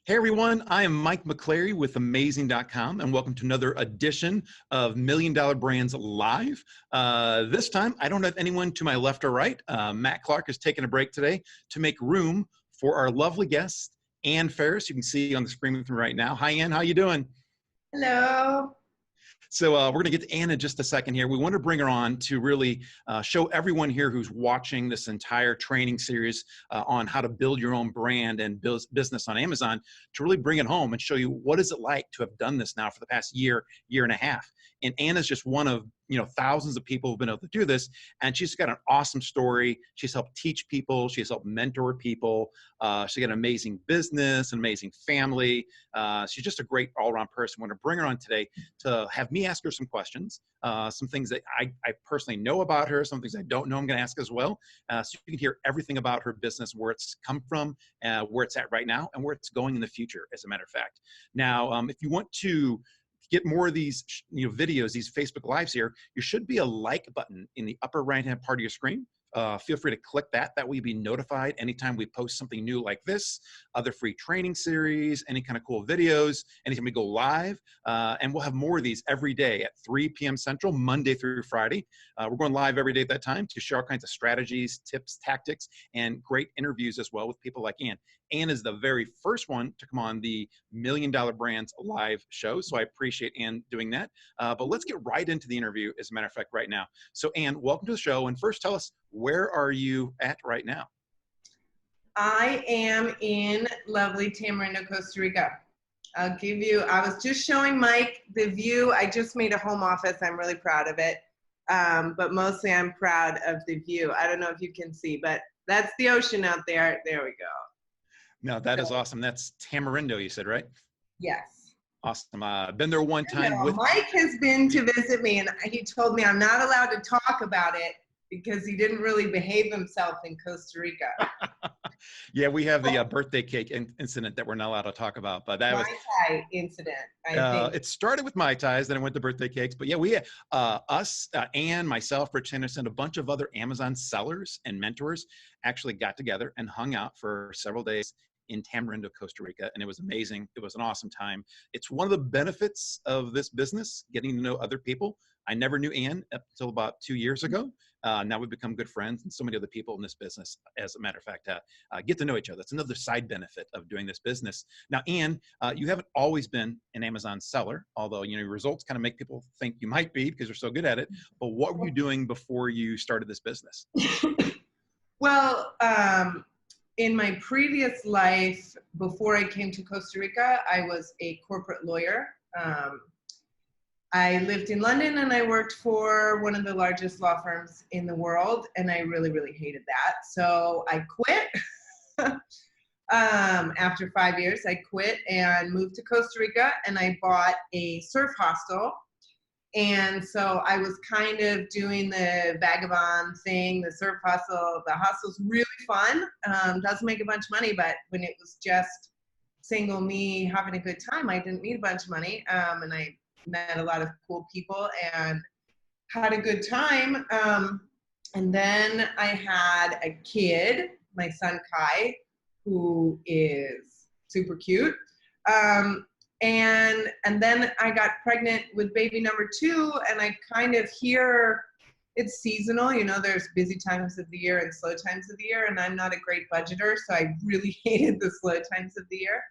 Hey everyone, I am Mike McClary with Amazing.com and welcome to another edition of Million Dollar Brands Live. This time, I don't have anyone to my left or right. Matt Clark is taking a break today to make room for our lovely guest, Ann Ferris. You can see on the screen with me right now. Hi Ann, how you doing? Hello. So we're going to get to Ann in just a second here. We want to bring her on to really show everyone here who's watching this entire training series on how to build your own brand and build business on Amazon to really bring it home and show you what is it like to have done this now for the past year and a half. And Ann is just one of thousands of people who've been able to do this, and she's got an awesome story. She's helped teach people. She's helped mentor people. She's got an amazing business, an amazing family. She's just a great all-around person. I want to bring her on today to have me ask her some questions, some things that I personally know about her, some things I don't know I'm going to ask as well. So you can hear everything about her business, where it's come from, where it's at right now, and where it's going in the future, as a matter of fact. Now, if you want to get more of these videos, these Facebook Lives here, you should be a like button in the upper right-hand part of your screen. Feel free to click that. That way you'll be notified anytime we post something new like this, other free training series, any kind of cool videos, anytime we go live. And we'll have more of these every day at 3 p.m. Central, Monday through Friday. We're going live every day at that time to share all kinds of strategies, tips, tactics, and great interviews as well with people like Ann. Ann is the very first one to come on the Million Dollar Brands Live show, so I appreciate Ann doing that. But let's get right into the interview, as a matter of fact, right now. So Ann, welcome to the show, and first tell us, where are you at right now? I am in lovely Tamarindo, Costa Rica. I was just showing Mike the view. I just made a home office. I'm really proud of it. But mostly I'm proud of the view. I don't know if you can see, but that's the ocean out there. There we go. No, that is awesome. That's Tamarindo, you said, right? Yes. Awesome. Been there one time with Mike has been to visit me, and he told me I'm not allowed to talk about it because he didn't really behave himself in Costa Rica. Yeah, we have the birthday cake incident that we're not allowed to talk about, but that Mai Tai incident, I think. It started with Mai Tais, then it went to birthday cakes. But yeah, we Ann, myself, Rich Henderson, a bunch of other Amazon sellers and mentors actually got together and hung out for several days in Tamarindo, Costa Rica, and it was amazing. It was an awesome time. It's one of the benefits of this business, getting to know other people. I never knew Ann up until about 2 years ago. Now we've become good friends, and so many other people in this business, as a matter of fact, get to know each other. That's another side benefit of doing this business. Now, Ann, you haven't always been an Amazon seller, although your results kind of make people think you might be because you're so good at it. But what were you doing before you started this business? Well, in my previous life, before I came to Costa Rica, I was a corporate lawyer. I lived in London and I worked for one of the largest law firms in the world, and I really, really hated that. So I quit. After 5 years, I quit and moved to Costa Rica, and I bought a surf hostel. And so I was kind of doing the vagabond thing, the surf hostel. The hostel's really fun. Doesn't make a bunch of money, but when it was just single me having a good time, I didn't need a bunch of money. And I met a lot of cool people and had a good time. And then I had a kid, my son Kai, who is super cute. And then I got pregnant with baby number 2, and I kind of hear it's seasonal. There's busy times of the year and slow times of the year, and I'm not a great budgeter, so I really hated the slow times of the year.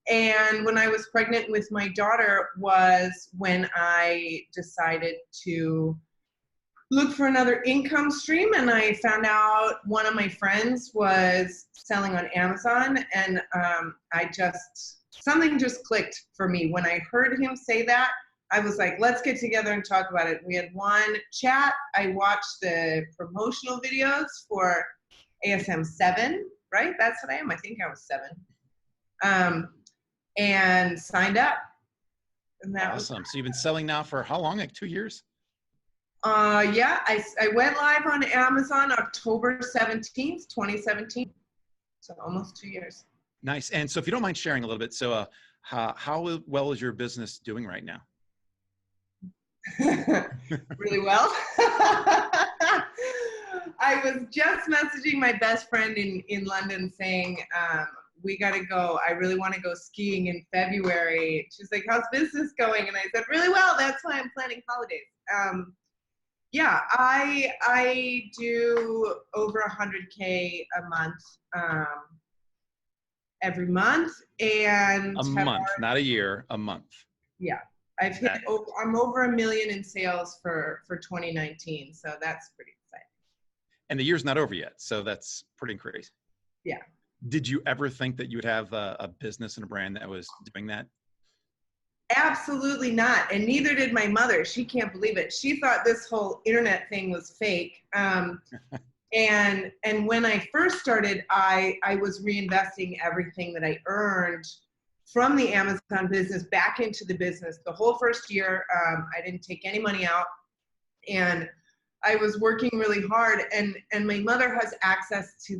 And when I was pregnant with my daughter was when I decided to look for another income stream, and I found out one of my friends was selling on Amazon, and something just clicked for me. When I heard him say that, I was like, let's get together and talk about it. We had one chat. I watched the promotional videos for ASM 7, right? That's what I am. I think I was 7. And signed up. And that awesome. was So you've been selling now for how long? Like 2 years? Yeah, I went live on Amazon October 17th, 2017. So almost 2 years. Nice. And so if you don't mind sharing a little bit, so how well is your business doing right now? Really well. I was just messaging my best friend in London saying we got to go. I really want to go skiing in February. She's like, how's business going? And I said, really well. That's why I'm planning holidays. Yeah, I do over 100K a month, every month, and A month, not a year, a month. Yeah, I've hit. I'm over $1 million in sales for 2019, so that's pretty exciting. And the year's not over yet, so that's pretty crazy. Yeah. Did you ever think that you would have a business and a brand that was doing that? Absolutely not. And neither did my mother. She can't believe it. She thought this whole internet thing was fake. And when I first started, I was reinvesting everything that I earned from the Amazon business back into the business. The whole first year, I didn't take any money out, and I was working really hard. And my mother has access to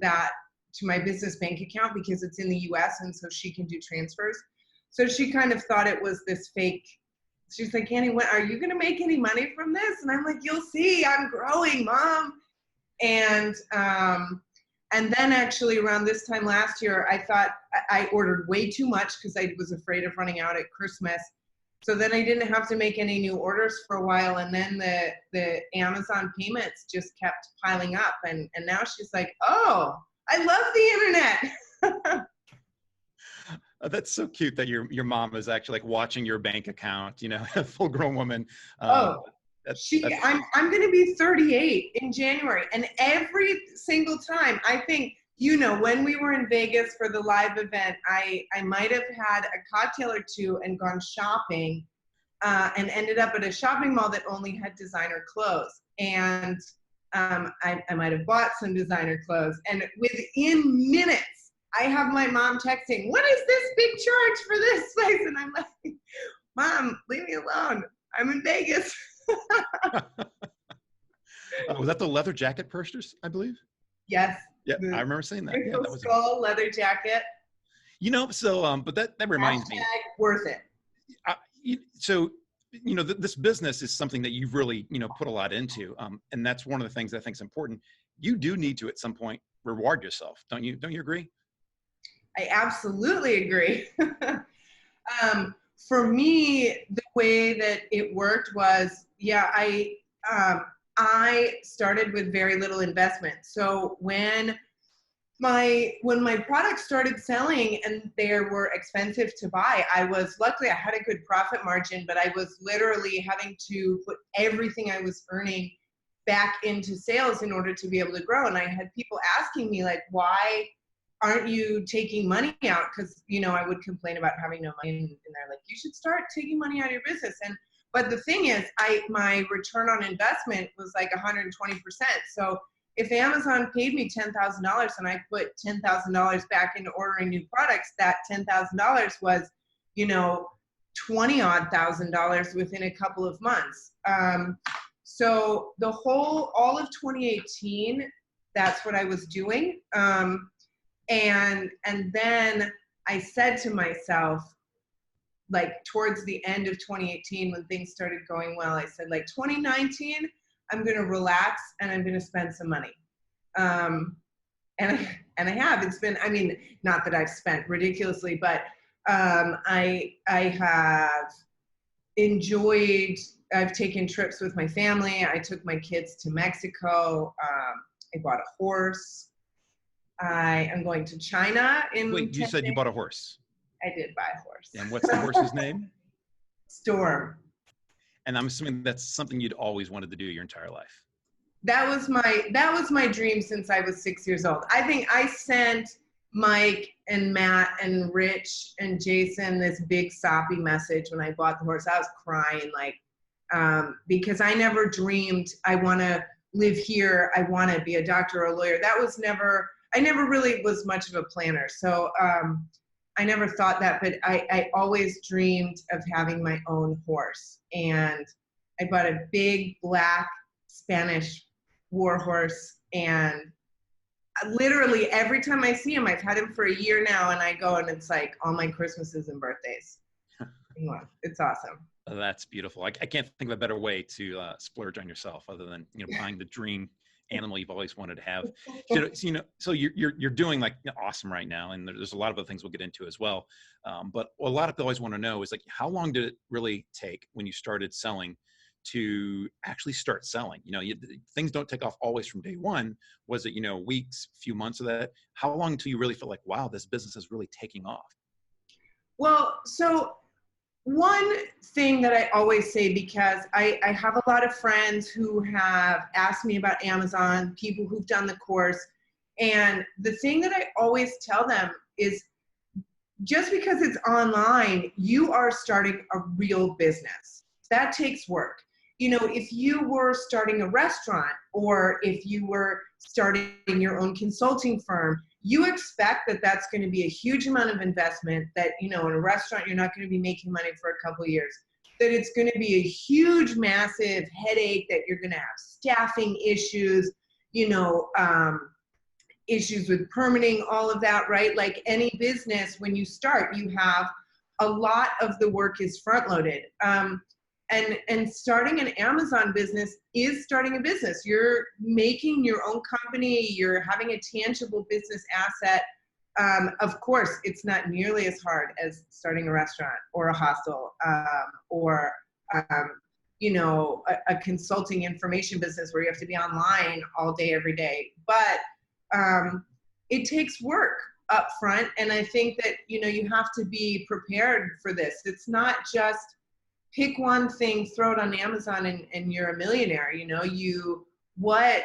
my business bank account because it's in the US, and so she can do transfers. So she kind of thought it was this fake. She's like, Annie, are you going to make any money from this? And I'm like, you'll see, I'm growing, Mom. And then actually around this time last year, I thought I ordered way too much because I was afraid of running out at Christmas. So then I didn't have to make any new orders for a while. And then the Amazon payments just kept piling up. And now she's like, oh, I love the internet. That's so cute that your mom is actually like watching your bank account, you know, a full grown woman. I'm going to be 38 in January. And every single time I think, you know, when we were in Vegas for the live event, I might have had a cocktail or two and gone shopping and ended up at a shopping mall that only had designer clothes. And I might have bought some designer clothes. And within minutes, I have my mom texting, what is this big charge for this place? And I'm like, Mom, leave me alone. I'm in Vegas. Was that the leather jacket purchase, I believe? Yes. Yeah, I remember saying that. Yeah, that was skull leather jacket. You know, so but that reminds me. Worth it. So, you know, this business is something that you've really, you know, put a lot into, and that's one of the things I think is important. You do need to at some point reward yourself, don't you? Don't you agree? I absolutely agree. For me, the way that it worked was, I started with very little investment. So when my products started selling and they were expensive to buy, luckily I had a good profit margin, but I was literally having to put everything I was earning back into sales in order to be able to grow. And I had people asking me like, why aren't you taking money out? Because, you know, I would complain about having no money, and they're like, you should start taking money out of your business. But the thing is, my return on investment was like 120%. So if Amazon paid me $10,000 and I put $10,000 back into ordering new products, that $10,000 was, you know, $20,000 within a couple of months. So all of 2018, that's what I was doing. And then I said to myself, like towards the end of 2018, when things started going well, I said like 2019, I'm going to relax and I'm going to spend some money. And I have. It's been, I mean, not that I've spent ridiculously, but I have enjoyed, I've taken trips with my family. I took my kids to Mexico. I bought a horse. I am going to China in. Wait, you said you bought a horse? I did buy a horse. And what's the horse's name? Storm. And I'm assuming that's something you'd always wanted to do your entire life. That was my dream since I was 6 years old. I think I sent Mike and Matt and Rich and Jason this big soppy message when I bought the horse. I was crying like because I never dreamed I want to live here. I want to be a doctor or a lawyer. I never really was much of a planner. So I never thought that, but I always dreamed of having my own horse. And I bought a big black Spanish war horse. And literally every time I see him, I've had him for a year now, and I go and it's like all my Christmases and birthdays. It's awesome. That's beautiful. I can't think of a better way to splurge on yourself other than, you know, buying the dream animal you've always wanted to have. So you're doing like awesome right now, and there's a lot of other things we'll get into as well. But a lot of people always want to know is like, how long did it really take when you started selling to actually start selling? Things don't take off always from day one. Was it, weeks, few months of that? How long until you really felt like, wow, this business is really taking off? Well, so one thing that I always say, because I have a lot of friends who have asked me about Amazon, people who've done the course, and the thing that I always tell them is, just because it's online, you are starting a real business. That takes work. If you were starting a restaurant, or if you were starting your own consulting firm, you expect that that's going to be a huge amount of investment, that, in a restaurant, you're not going to be making money for a couple of years, that it's going to be a huge, massive headache, that you're going to have staffing issues, issues with permitting, all of that, right? Like any business, when you start, you have a lot of the work is front loaded. And starting an Amazon business is starting a business. You're making your own company. You're having a tangible business asset. Of course, it's not nearly as hard as starting a restaurant or a hostel, or a consulting information business where you have to be online all day, every day. But it takes work up front. And I think that, you have to be prepared for this. It's not just pick one thing, throw it on Amazon, and you're a millionaire. What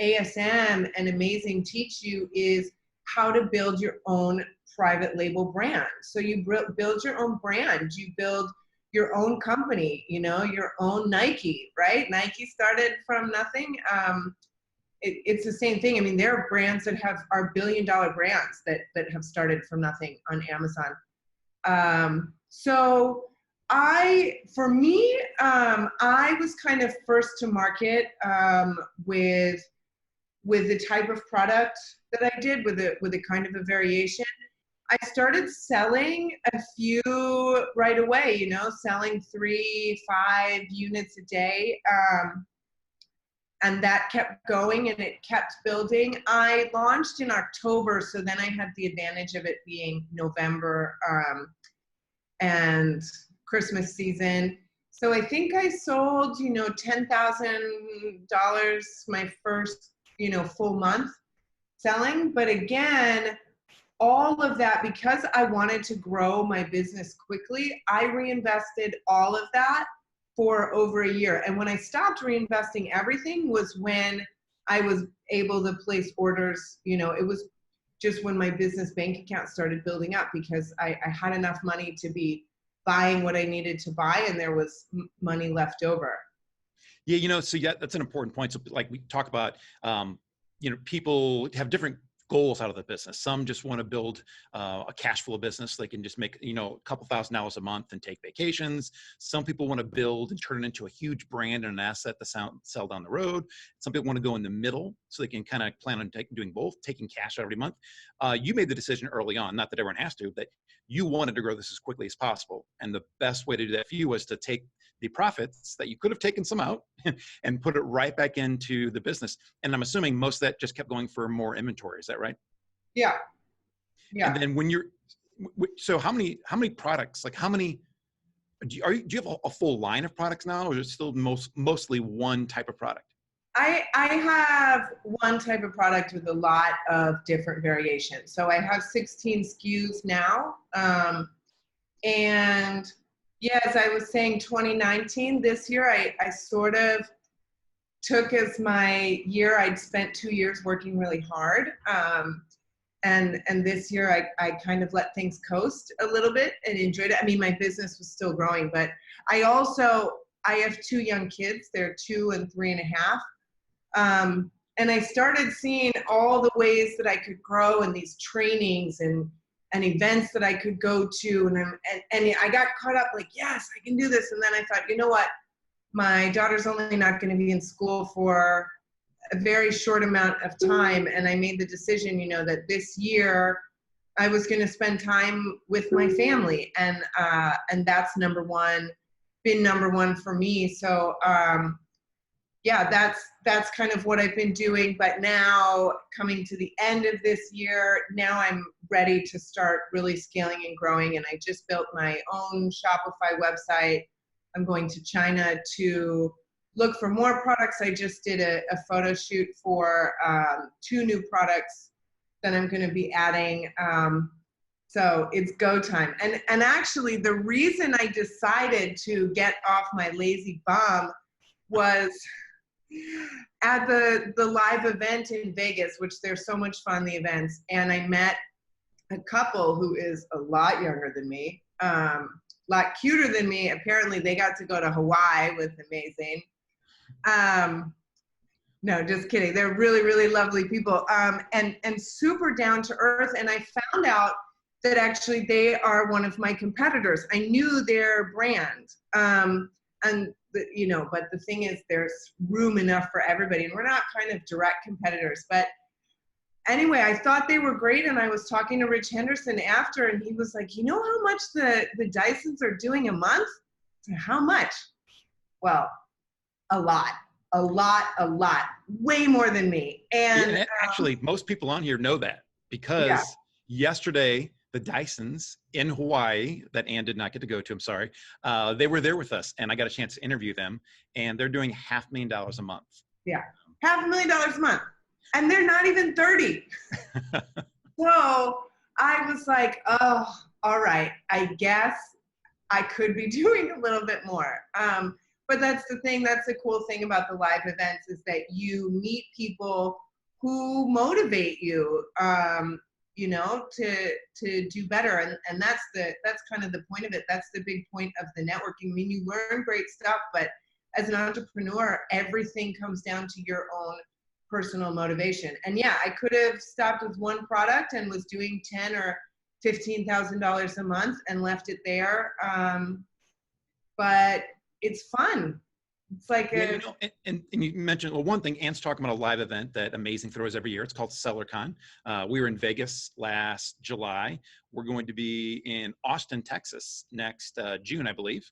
ASM and Amazing teach you is how to build your own private label brand. So you build your own brand, you build your own company, your own Nike, right? Nike started from nothing. It's the same thing. I mean, there are brands that are billion-dollar brands that have started from nothing on Amazon. So I was kind of first to market with the type of product that I did, with a kind of a variation. I started selling a few right away, selling 3-5 units a day. And that kept going, and it kept building. I launched in October, so then I had the advantage of it being November and Christmas season. So I think I sold, $10,000 my first, full month selling. But again, all of that, because I wanted to grow my business quickly, I reinvested all of that for over a year. And when I stopped reinvesting everything was when I was able to place orders. It was just when my business bank account started building up, because I had enough money to be buying what I needed to buy, and there was money left over. Yeah, so that's an important point. So like we talk about, people have different goals out of the business. Some just want to build a cash flow business. They can just make, a couple $1,000s a month and take vacations. Some people want to build and turn it into a huge brand and an asset to sell down the road. Some people want to go in the middle, so they can kind of plan on doing both, taking cash every month. You made the decision early on, not that everyone has to, that you wanted to grow this as quickly as possible. And the best way to do that for you was to take the profits that you could have taken some out and put it right back into the business. And I'm assuming most of that just kept going for more inventory. Is that right? Yeah. And then so how many products, like how many, do you have a full line of products now, or is it still mostly one type of product? I have one type of product with a lot of different variations. So I have 16 SKUs now. And yeah, as I was saying, 2019, this year, I sort of took as my year. I'd spent 2 years working really hard. And this year I kind of let things coast a little bit and enjoyed it. I mean, my business was still growing, but I have 2 young kids. They're 2 and 3.5. And I started seeing all the ways that I could grow, and these trainings and events that I could go to. And I got caught up like, yes, I can do this. And then I thought, you know what? My daughter's only not going to be in school for a very short amount of time. And I made the decision, that this year I was going to spend time with my family. And that's been number one for me. So, yeah, that's kind of what I've been doing. But now coming to the end of this year, now I'm ready to start really scaling and growing. And I just built my own Shopify website. I'm going to China to look for more products. I just did a photo shoot for 2 new products that I'm going to be adding. So it's go time. And actually, the reason I decided to get off my lazy bum was at the live event in Vegas, which they're so much fun, the events. And I met a couple who is a lot younger than me, a lot cuter than me. Apparently, they got to go to Hawaii with Amazing. No, just kidding. They're really, really lovely people, and super down to earth. And I found out that actually they are one of my competitors. I knew their brand, but the thing is, there's room enough for everybody, and we're not kind of direct competitors. But anyway, I thought they were great, and I was talking to Rich Henderson after, and he was like, you know how much the Dysons are doing a month? I said, how much? Well, a lot. Way more than me. And actually, most people on here know that because yesterday, the Dysons in Hawaii that Ann did not get to go to, I'm sorry, they were there with us, and I got a chance to interview them, and they're doing $500,000 a month. Yeah, $500,000 a month. And they're not even 30. So I was like, oh, all right, I guess I could be doing a little bit more. But that's the thing, that's the cool thing about the live events is that you meet people who motivate you, to do better. And that's kind of the point of it. That's the big point of the networking. I mean, you learn great stuff, but as an entrepreneur, everything comes down to your own personal motivation. And yeah, I could have stopped with one product and was doing $10,000 or $15,000 a month and left it there. But it's fun. It's like and you mentioned, well, one thing, Ann's talking about a live event that Amazing throws every year. It's called SellerCon. We were in Vegas last July. We're going to be in Austin, Texas next June, I believe.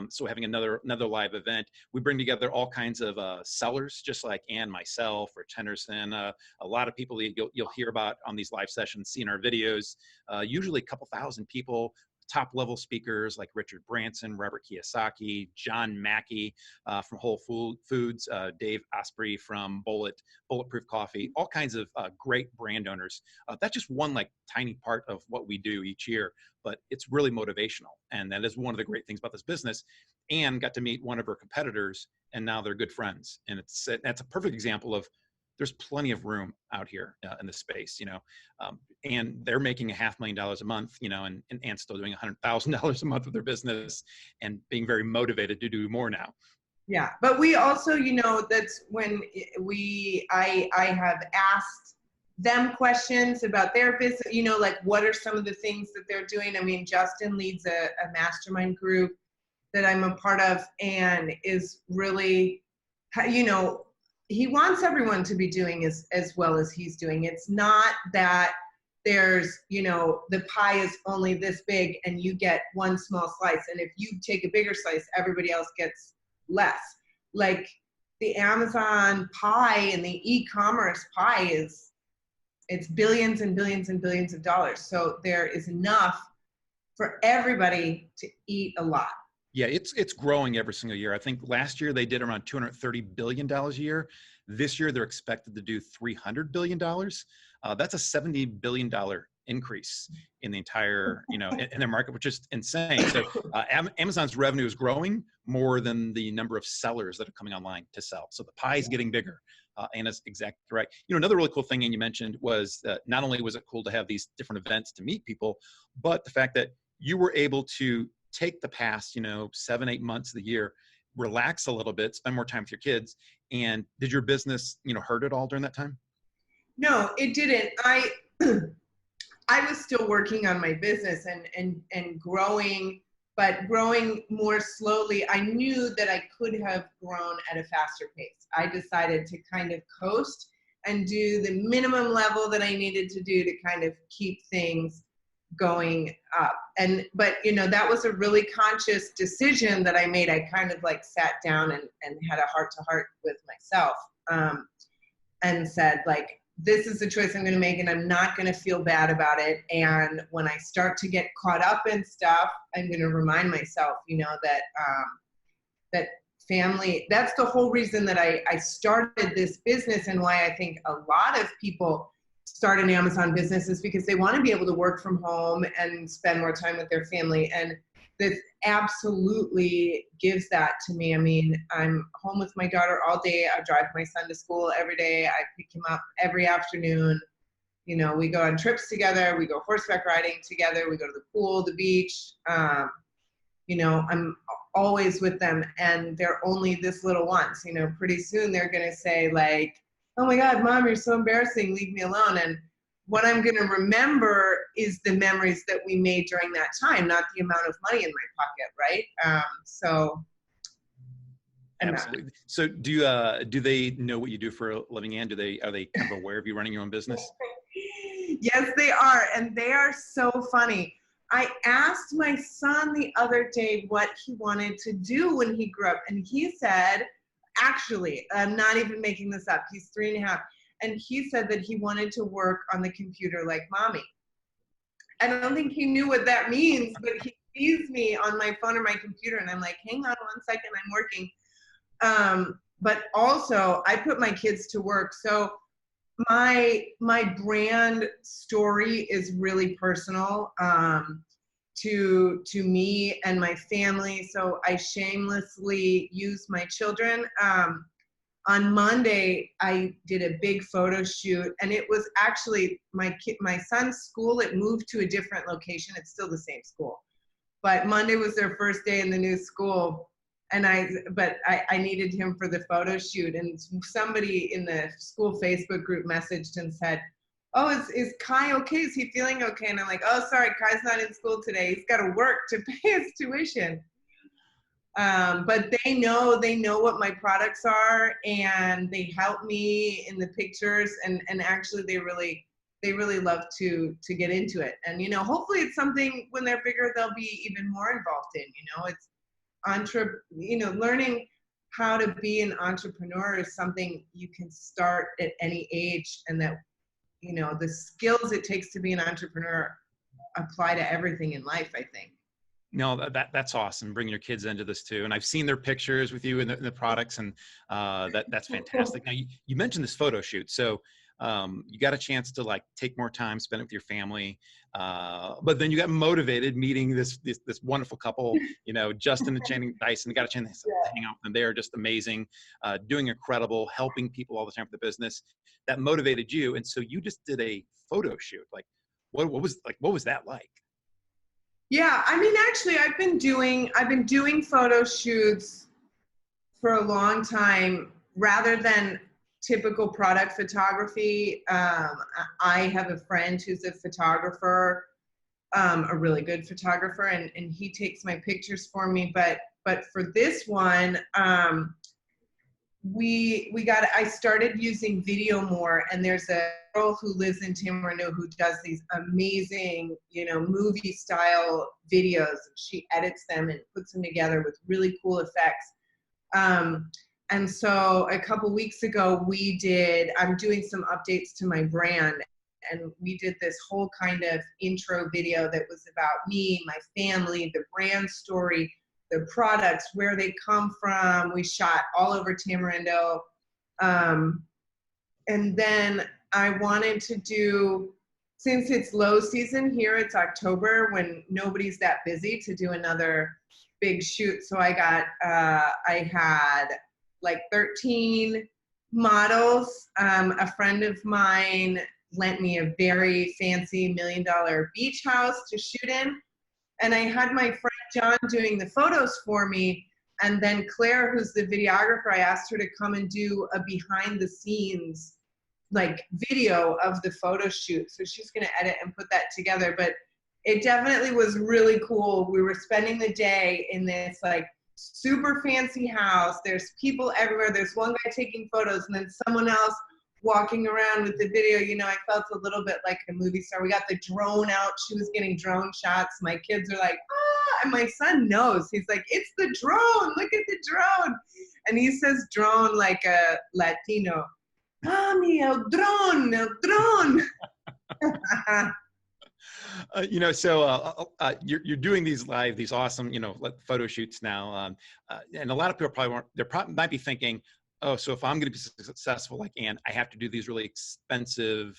So having another live event. We bring together all kinds of sellers, just like Ann, myself, or Henderson. A lot of people you'll hear about on these live sessions, see in our videos. Usually a couple thousand people. Top level speakers like Richard Branson, Robert Kiyosaki, John Mackey from Whole Foods, Dave Asprey from Bulletproof Coffee, all kinds of great brand owners. That's just one tiny part of what we do each year, but it's really motivational. And that is one of the great things about this business. Ann got to meet one of her competitors, and now they're good friends. And that's a perfect example of there's plenty of room out here in the space, and they're making $500,000 a month, and Ann's still doing $100,000 a month with their business and being very motivated to do more now. Yeah. But we also, that's when I have asked them questions about their business, what are some of the things that they're doing? I mean, Justin leads a mastermind group that I'm a part of and is really, he wants everyone to be doing as well as he's doing. It's not that there's, the pie is only this big and you get one small slice. And if you take a bigger slice, everybody else gets less. Like the Amazon pie and the e-commerce pie it's billions and billions and billions of dollars. So there is enough for everybody to eat a lot. Yeah, it's growing every single year. I think last year they did around $230 billion a year. This year they're expected to do $300 billion. That's a $70 billion increase in the entire, in their market, which is insane. So Amazon's revenue is growing more than the number of sellers that are coming online to sell. So the pie is getting bigger. Anna's exactly right. Another really cool thing, and you mentioned, was that not only was it cool to have these different events to meet people, but the fact that you were able to take the past, 7-8 months of the year, relax a little bit, spend more time with your kids. And did your business, hurt at all during that time? No, it didn't. I was still working on my business and growing, but growing more slowly. I knew that I could have grown at a faster pace. I decided to kind of coast and do the minimum level that I needed to do to kind of keep things going up. But you know, that was a really conscious decision that I made. I kind of like sat down and had a heart to heart with myself, and said, like, this is the choice I'm going to make, and I'm not going to feel bad about it. And when I start to get caught up in stuff, I'm going to remind myself, you know, that that family, that's the whole reason that I started this business, and why I think a lot of people start an Amazon business is because they want to be able to work from home and spend more time with their family. And this absolutely gives that to me. I mean, I'm home with my daughter all day. I drive my son to school every day. I pick him up every afternoon. You know, we go on trips together. We go horseback riding together. We go to the pool, the beach. You know, I'm always with them, and they're only this little once. You know, pretty soon they're going to say, like, oh my God, Mom, you're so embarrassing. Leave me alone. And what I'm going to remember is the memories that we made during that time, not the amount of money in my pocket, right? So. Absolutely. So do they know what you do for a living, Ann? Are they kind of aware of you running your own business? Yes, they are. And they are so funny. I asked my son the other day what he wanted to do when he grew up. And he said, actually, I'm not even making this up. He's 3.5. And he said that he wanted to work on the computer like Mommy. I don't think he knew what that means, but he sees me on my phone or my computer, and I'm like, hang on 1 second, I'm working. But also, I put my kids to work. So my brand story is really personal to me and my family. So I shamelessly use my children. On Monday, I did a big photo shoot, and it was actually my son's school. It moved to a different location. It's still the same school, but Monday was their first day in the new school. And I needed him for the photo shoot, and somebody in the school Facebook group messaged and said, oh, is Kai okay? Is he feeling okay? And I'm like, oh, sorry, Kai's not in school today. He's got to work to pay his tuition. But they know what my products are, and they help me in the pictures, and actually they really love to get into it. And, you know, hopefully it's something when they're bigger, they'll be even more involved in. You know, it's learning how to be an entrepreneur is something you can start at any age, and that, you know, the skills it takes to be an entrepreneur apply to everything in life, I think. No, that's awesome. Bringing your kids into this too. And I've seen their pictures with you in the products, and that's fantastic. Now you mentioned this photo shoot. So you got a chance to like take more time, spend it with your family. But then you got motivated meeting this wonderful couple, you know, Justin and Channing Dyson. Got a chance to hang out with them. They are just amazing, doing incredible, helping people all the time for the business. That motivated you. And so you just did a photo shoot. Like what was that like? Yeah, I mean, actually, I've been doing photo shoots for a long time rather than typical product photography. I have a friend who's a photographer, a really good photographer, and he takes my pictures for me. But for this one, I started using video more, and there's a girl who lives in Tamarindo who does these amazing, you know, movie style videos. She edits them and puts them together with really cool effects. And so a couple weeks ago I'm doing some updates to my brand, and we did this whole kind of intro video that was about me, my family, the brand story, the products, where they come from. We shot all over Tamarindo. And then I wanted to do, since it's low season here, it's October when nobody's that busy, to do another big shoot. So I had like 13 models. A friend of mine lent me a very fancy $1 million beach house to shoot in. And I had my friend John doing the photos for me. And then Claire, who's the videographer, I asked her to come and do a behind the scenes like video of the photo shoot. So she's going to edit and put that together. But it definitely was really cool. We were spending the day in this like super fancy house. There's people everywhere. There's one guy taking photos, and then someone else walking around with the video, you know, I felt a little bit like a movie star. We got the drone out. She was getting drone shots. My kids are like, ah, and my son knows. He's like, it's the drone. Look at the drone. And he says drone like a Latino. Mommy, el drone, el drone. You know, so you're doing these live, these awesome, you know, photo shoots now, and a lot of people might be thinking, oh, so if I'm going to be successful like Ann, I have to do these really expensive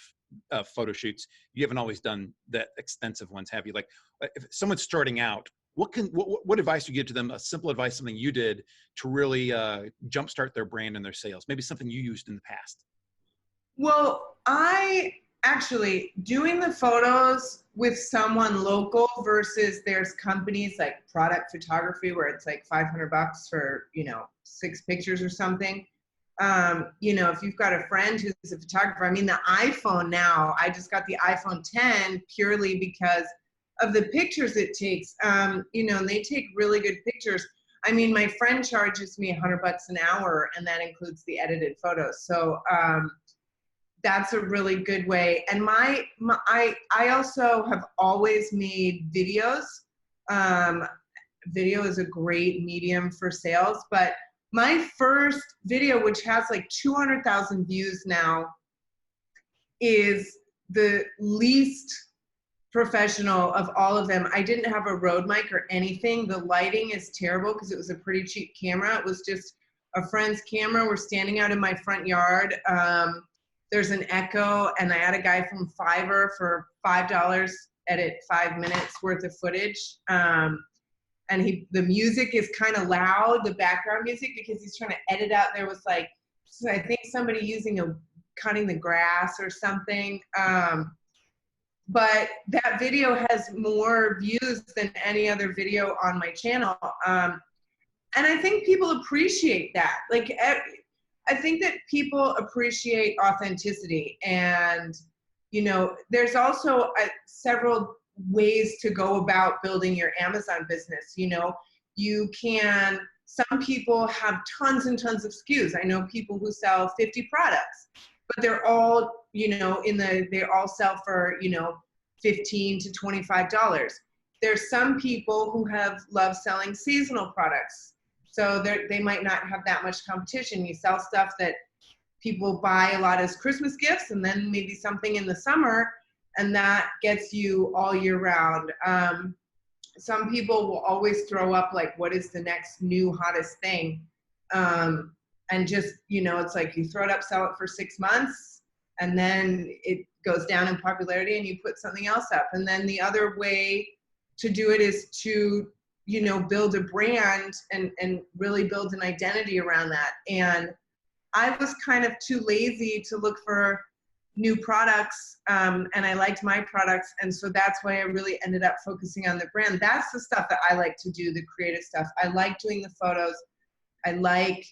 photo shoots. You haven't always done the expensive ones, have you? Like, if someone's starting out, what advice do you give to them? A simple advice, something you did to really jumpstart their brand and their sales. Maybe something you used in the past. Well, I actually doing the photos with someone local versus there's companies like Product Photography where it's like $500 for, you know, 6 pictures or something. You know, if you've got a friend who's a photographer, I mean, the iPhone now, I just got the iPhone 10 purely because of the pictures it takes. You know, and they take really good pictures. I mean, my friend charges me $100 an hour and that includes the edited photos. So, that's a really good way. And I also have always made videos. Video is a great medium for sales, but my first video, which has like 200,000 views now, is the least professional of all of them. I didn't have a Rode mic or anything. The lighting is terrible because it was a pretty cheap camera. It was just a friend's camera. We're standing out in my front yard. There's an echo, and I had a guy from Fiverr for $5 edit 5 minutes worth of footage. And the music is kind of loud, the background music, because he's trying to edit out. There was like, I think somebody cutting the grass or something. But that video has more views than any other video on my channel. And I think people appreciate that. Like, I think that people appreciate authenticity, and, you know, there's also several ways to go about building your Amazon business. You know, some people have tons and tons of SKUs. I know people who sell 50 products, but they're all, you know, they all sell for, you know, $15 to $25. There's some people who love selling seasonal products. So they might not have that much competition. You sell stuff that people buy a lot as Christmas gifts, and then maybe something in the summer, and that gets you all year round. Some people will always throw up like, what is the next new hottest thing? And just, you know, it's like you throw it up, sell it for 6 months, and then it goes down in popularity and you put something else up. And then the other way to do it is to, you know, build a brand and really build an identity around that. And I was kind of too lazy to look for new products, and I liked my products. And so that's why I really ended up focusing on the brand. That's the stuff that I like to do, the creative stuff. I like doing the photos. I like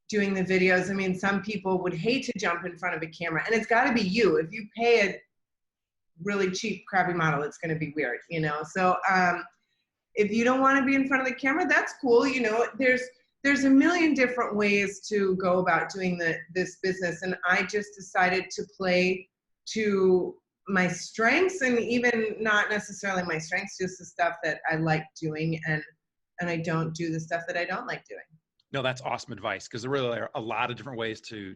doing the videos. I mean, some people would hate to jump in front of a camera, and it's got to be you. If you pay a really cheap, crappy model, it's going to be weird, you know? So, if you don't want to be in front of the camera, that's cool. You know, there's a million different ways to go about doing this business. And I just decided to play to my strengths, and even not necessarily my strengths, just the stuff that I like doing. And I don't do the stuff that I don't like doing. No, that's awesome advice, because there really are a lot of different ways to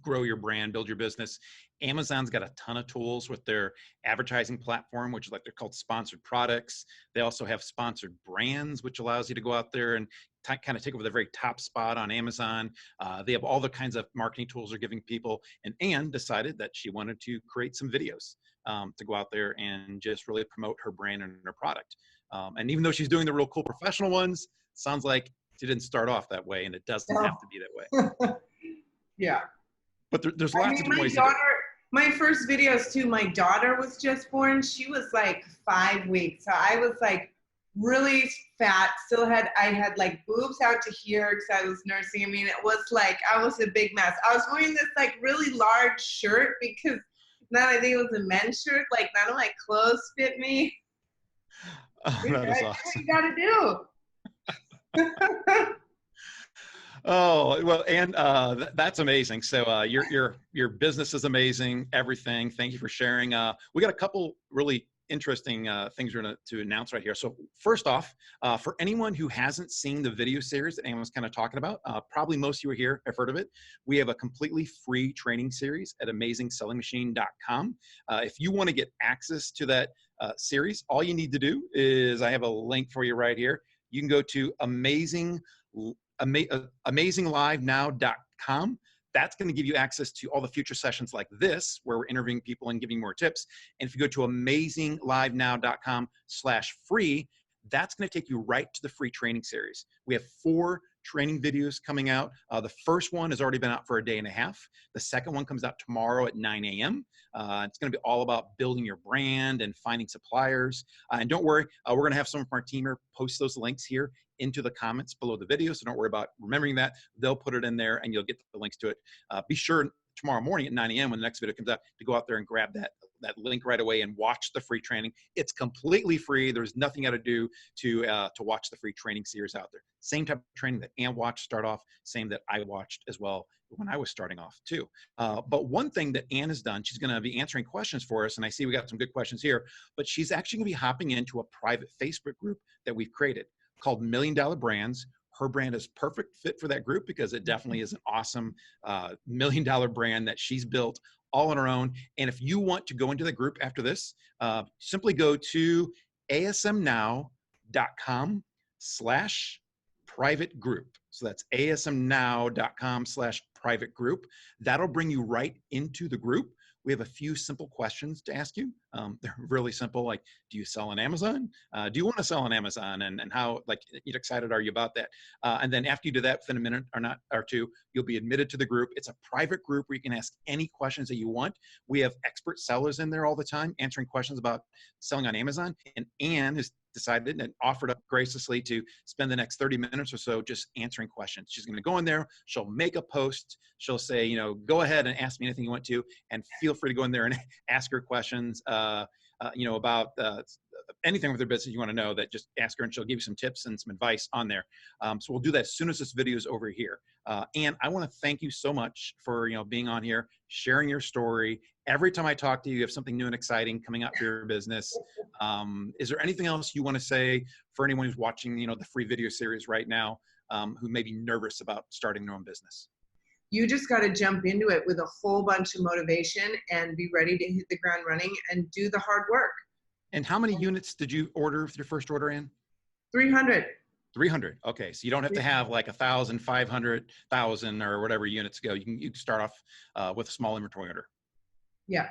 grow your brand, build your business. Amazon's got a ton of tools with their advertising platform, which is like, they're called sponsored products. They also have sponsored brands, which allows you to go out there and kind of take over the very top spot on Amazon. They have all the kinds of marketing tools they're giving people. And Ann decided that she wanted to create some videos to go out there and just really promote her brand and her product. And even though she's doing the real cool professional ones, sounds like she didn't start off that way, and it doesn't have to be that way. Yeah. But there's lots of different ways to do it. My first videos too, my daughter was just born. She was like 5 weeks. So I was like really fat, I had like boobs out to here because I was nursing. I mean, it was like, I was a big mess. I was wearing this like really large shirt because I think it was a men's shirt. Like none of my clothes fit me. Oh, that is awesome. What you gotta do. Oh, well, and that's amazing. So your business is amazing. Everything. Thank you for sharing. We got a couple really interesting things we're going to announce right here. So first off, for anyone who hasn't seen the video series that Ann was kind of talking about, probably most of you are here have heard of it. We have a completely free training series at AmazingSellingMachine.com. If you want to get access to that series, all you need to do is, I have a link for you right here. You can go to AmazingLiveNow.com. That's going to give you access to all the future sessions like this, where we're interviewing people and giving more tips. And if you go to AmazingLiveNow.com/free, that's going to take you right to the free training series. We have 4 training videos coming out. The first one has already been out for a day and a half. The second one comes out tomorrow at 9 a.m. It's going to be all about building your brand and finding suppliers. And don't worry, we're going to have some of our team here post those links here into the comments below the video. So don't worry about remembering that. They'll put it in there and you'll get the links to it. Be sure tomorrow morning at 9 a.m. when the next video comes out to go out there and grab that link right away and watch the free training. It's completely free. There's nothing you got to do to watch the free training series out there. Same type of training that Ann watched start off, same that I watched as well when I was starting off too. But one thing that Ann has done, she's going to be answering questions for us, and I see we got some good questions here, but she's actually going to be hopping into a private Facebook group that we've created called $1 Million Brands. Her brand is perfect fit for that group because it definitely is an awesome $1 million brand that she's built all on her own. And if you want to go into the group after this, simply go to asmnow.com/private group. So that's asmnow.com/private group. That'll bring you right into the group. We have a few simple questions to ask you. They're really simple, like, do you sell on Amazon? Do you want to sell on Amazon? And how excited are you about that? And then after you do that, within a minute or two, you'll be admitted to the group. It's a private group where you can ask any questions that you want. We have expert sellers in there all the time answering questions about selling on Amazon. And Ann has decided and offered up graciously to spend the next 30 minutes or so just answering questions. She's going to go in there. She'll make a post. She'll say, go ahead and ask me anything you want to, and feel free to go in there and ask her questions, about anything with her business you want to know. That just ask her, and she'll give you some tips and some advice on there. So we'll do that as soon as this video is over here. And I want to thank you so much for being on here, sharing your story. Every time I talk to you, you have something new and exciting coming up for your business. Is there anything else you want to say for anyone who's watching, the free video series right now, who may be nervous about starting their own business? You just got to jump into it with a whole bunch of motivation and be ready to hit the ground running and do the hard work. And how many units did you order with your first order, Ann? 300. 300. Okay. So you don't have to have like 1,000, 500,000 or whatever units go. You can start off with a small inventory order. Yeah.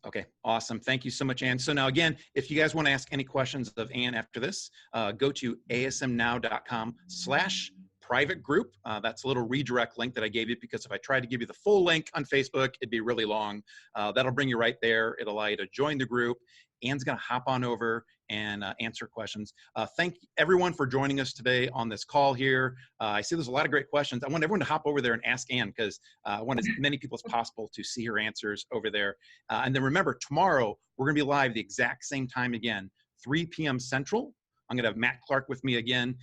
Okay, awesome. Thank you so much, Ann. So now again, if you guys want to ask any questions of Ann after this, go to asmnow.com/private group. That's a little redirect link that I gave you, because if I tried to give you the full link on Facebook, it'd be really long. That'll bring you right there. It'll allow you to join the group. Ann's going to hop on over and answer questions. Thank everyone for joining us today on this call here. I see there's a lot of great questions. I want everyone to hop over there and ask Ann, because I want as many people as possible to see her answers over there. And then remember, tomorrow we're going to be live the exact same time again, 3 p.m. Central. I'm going to have Matt Clark with me again,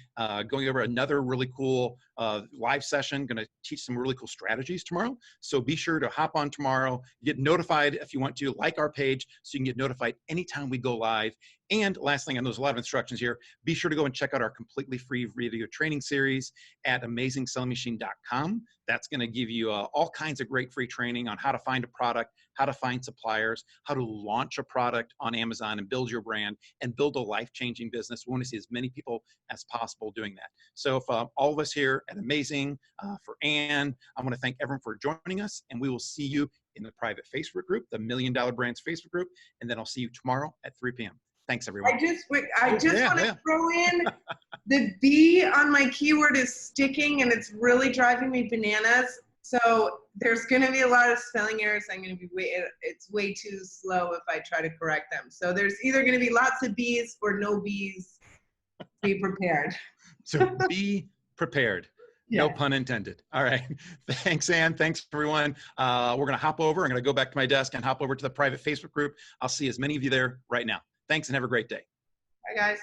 going over another really cool live session. Going to teach some really cool strategies tomorrow. So be sure to hop on tomorrow. Get notified if you want to. Like our page so you can get notified anytime we go live. And last thing, and there's a lot of instructions here, be sure to go and check out our completely free video training series at AmazingSellingMachine.com. That's going to give you all kinds of great free training on how to find a product, how to find suppliers, how to launch a product on Amazon and build your brand and build a life-changing business. We want to see as many people as possible doing that. So for all of us here at Amazing, for Ann, I want to thank everyone for joining us, and we will see you in the private Facebook group, the $1 Million Brands Facebook group, and then I'll see you tomorrow at 3 p.m. Thanks, everyone. I just want to throw in the B on my keyword is sticking, and it's really driving me bananas. So there's going to be a lot of spelling errors. It's way too slow if I try to correct them. So there's either going to be lots of B's or no B's. Be prepared. So be prepared. Yeah. No pun intended. All right. Thanks, Ann. Thanks, everyone. We're going to hop over. I'm going to go back to my desk and hop over to the private Facebook group. I'll see as many of you there right now. Thanks, and have a great day. Bye, guys.